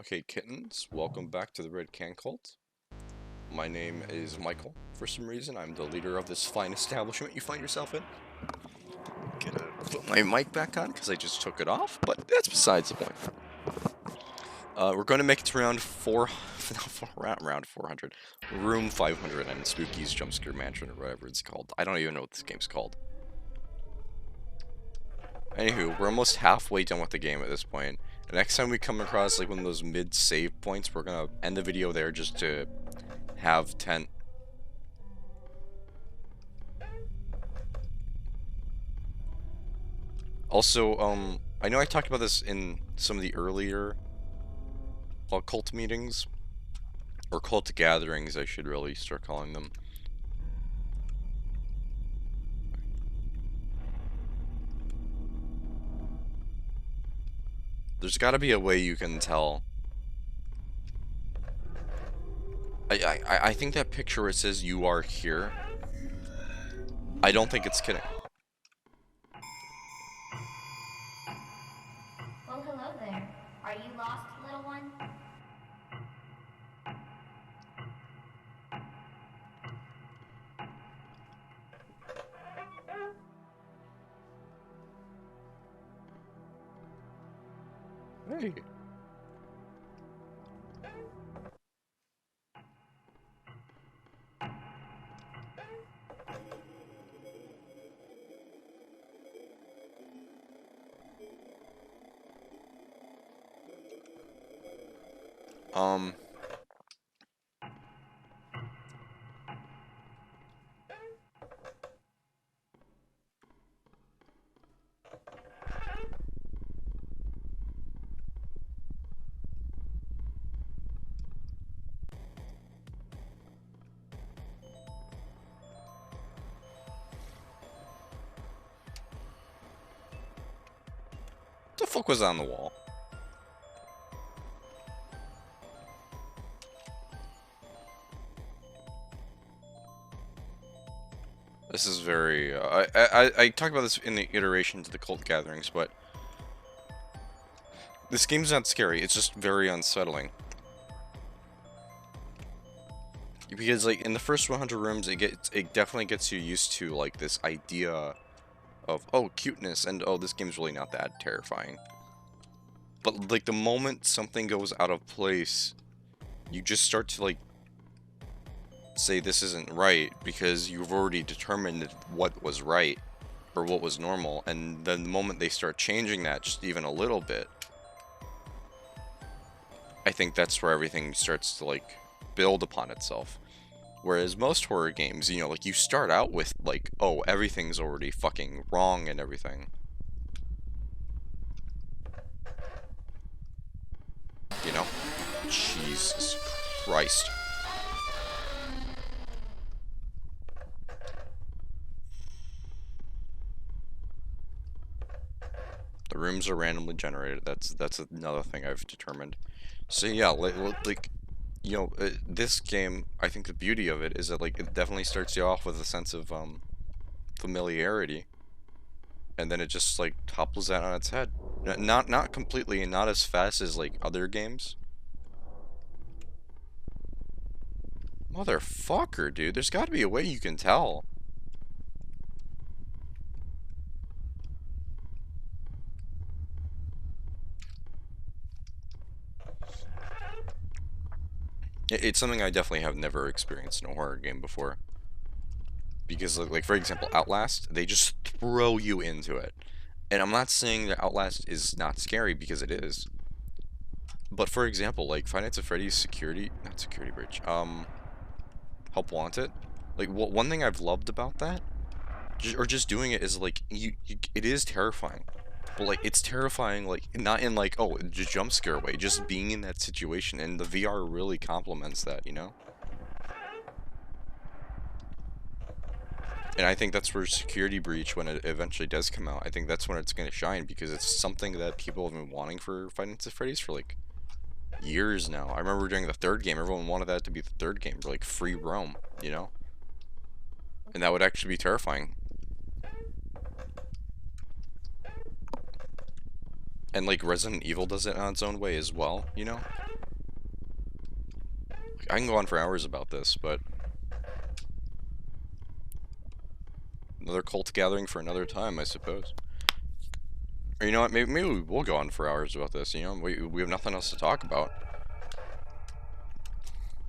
Okay, kittens, welcome back to the Red Can Cult. My name is Michael. For some reason, I'm the leader of this fine establishment you find yourself in. Gonna put my mic back on because I just took it off, but that's besides the point. We're going to make it to round 4, round 400, room 500 in Spooky's Jumpscare Mansion or whatever it's called. I don't even know what this game's called. Anywho, we're almost halfway done with the game at this point. The next time we come across like one of those mid-save points, we're gonna end the video there just to have 10. Also, I know I talked about this in some of the earlier cult meetings, or cult gatherings, I should really start calling them. There's gotta be a way you can tell. I think that picture where it says you are here, I don't think it's kidding. Well, hello there. Are you lost, little one? Hey. Um, what the fuck was on the wall? This is very, I talked about this in the iterations of the cult gatherings, but this game's not scary, it's just very unsettling. Because, like, in the first 100 rooms, it definitely gets you used to, like, this idea of, oh, cuteness, and, oh, this game's really not that terrifying. But, like, the moment something goes out of place, you just start to, like, say this isn't right, because you've already determined what was right, or what was normal, and then the moment they start changing that just even a little bit, I think that's where everything starts to, like, build upon itself. Whereas most horror games, you know, like, you start out with, like, oh, everything's already fucking wrong and everything. You know? Jesus Christ. The rooms are randomly generated. That's another thing I've determined. So yeah, like you know, this game, I think the beauty of it is that, like, it definitely starts you off with a sense of familiarity, and then it just, like, topples that on its head. Not completely, and not as fast as, like, other games. Motherfucker, dude, there's got to be a way you can tell. It's something I definitely have never experienced in a horror game before. Because, like, for example, Outlast, they just throw you into it. And I'm not saying that Outlast is not scary, because it is. But for example, like, Five Nights at Freddy's not security breach, Help Wanted, like, one thing I've loved about that, or just doing it, is, like, it is terrifying. But, like, it's terrifying, like, not in, like, oh, just jump scare way, just being in that situation, and the VR really complements that, you know? And I think that's where Security Breach, when it eventually does come out, I think that's when it's going to shine, because it's something that people have been wanting for Five Nights at Freddy's for, like, years now. I remember during the third game, everyone wanted that to be the third game, for, like, free roam, you know? And that would actually be terrifying. And, like, Resident Evil does it on its own way as well, you know? I can go on for hours about this, but another cult gathering for another time, I suppose. Or you know what? Maybe we will go on for hours about this. You know, we have nothing else to talk about.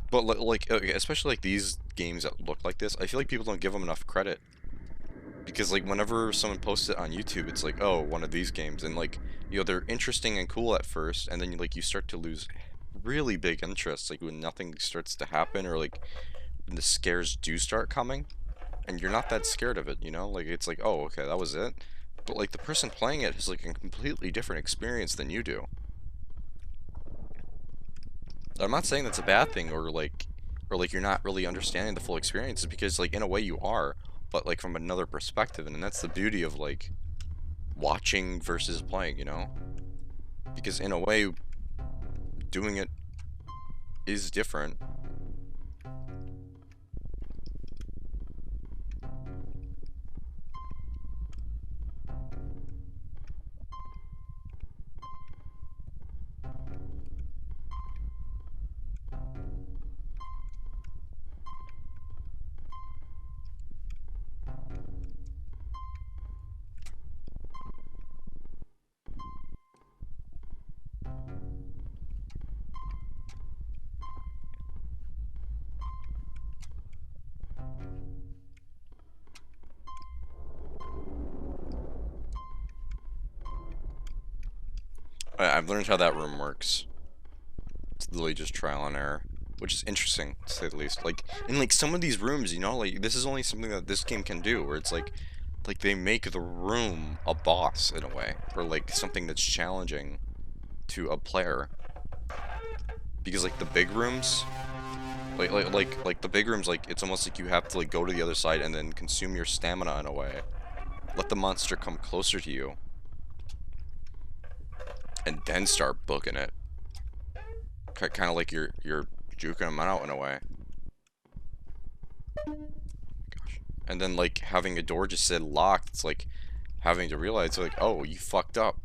But like, okay, especially like these games that look like this, I feel like people don't give them enough credit. Because like whenever someone posts it on YouTube, it's like, oh, one of these games, and like, you know, they're interesting and cool at first, and then you start to lose really big interest, like when nothing starts to happen, or like when the scares do start coming, and you're not that scared of it, you know? Like it's like, oh, okay, that was it. But like the person playing it has like a completely different experience than you do. I'm not saying that's a bad thing or like you're not really understanding the full experience because like in a way you are, but like from another perspective, and that's the beauty of like watching versus playing, you know? Because in a way doing it is different. I've learned how that room works. It's literally just trial and error, which is interesting to say the least. Like in like some of these rooms, you know, like this is only something that this game can do, where it's like they make the room a boss in a way, or like something that's challenging to a player. Because like the big rooms, like the big rooms, like it's almost like you have to like go to the other side and then consume your stamina in a way. Let the monster come closer to you, and then start booking it. Kind of like you're juking them out in a way. Gosh. And then like having a door just sit locked, it's like having to realize like, oh, you fucked up.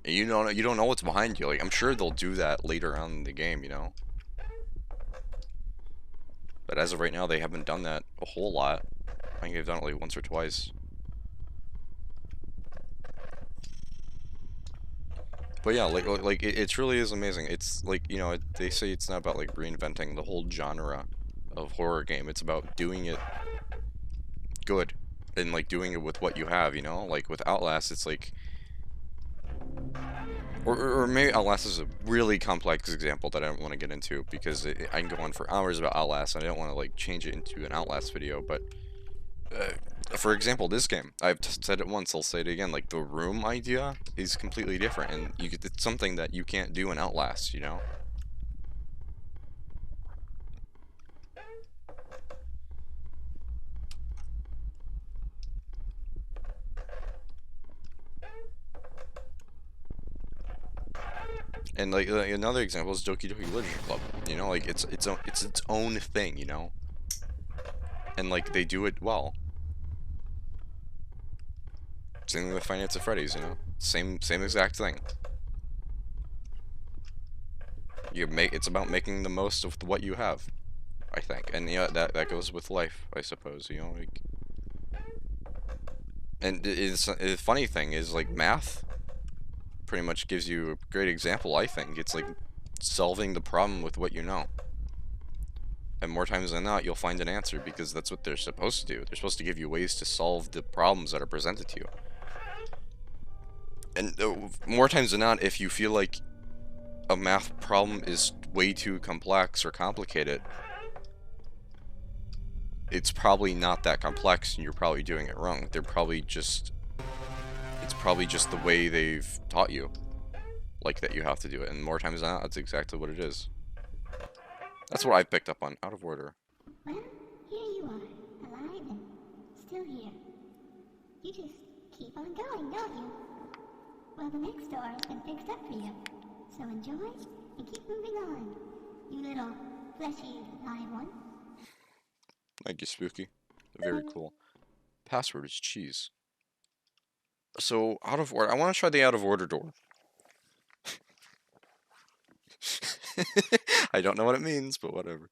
And you don't know what's behind you. Like I'm sure they'll do that later on in the game, you know. But as of right now, they haven't done that a whole lot. I think they've done it like once or twice. But yeah, like it really is amazing. It's like, you know, they say it's not about like reinventing the whole genre of horror game. It's about doing it good and like doing it with what you have, you know? Like with Outlast, it's like or maybe Outlast is a really complex example that I don't want to get into because I can go on for hours about Outlast and I don't want to like change it into an Outlast video, but for example, this game, I've said it once, I'll say it again, like the room idea is completely different and it's something that you can't do in Outlast, you know? And like another example is Doki Doki Literature Club. You know, like it's its own thing, you know? And like they do it well. Same with Finance at Freddy's, you know? Same exact thing. It's about making the most of what you have, I think. And yeah, that goes with life, I suppose, you know, like and it's the funny thing is like math pretty much gives you a great example, I think. It's like solving the problem with what you know. And more times than not, you'll find an answer because that's what they're supposed to do. They're supposed to give you ways to solve the problems that are presented to you. And more times than not, if you feel like a math problem is way too complex or complicated, it's probably not that complex and you're probably doing it wrong. It's probably just the way they've taught you, like that you have to do it. And more times than not, that's exactly what it is. That's what I've picked up on, out of order. Well, here you are, alive and still here. You just keep on going, don't you? Well, the next door has been fixed up for you. So enjoy and keep moving on, you little fleshy live one. Thank you, Spooky. Very cool. Password is cheese. So, out of order. I want to try the out of order door. I don't know what it means, but whatever.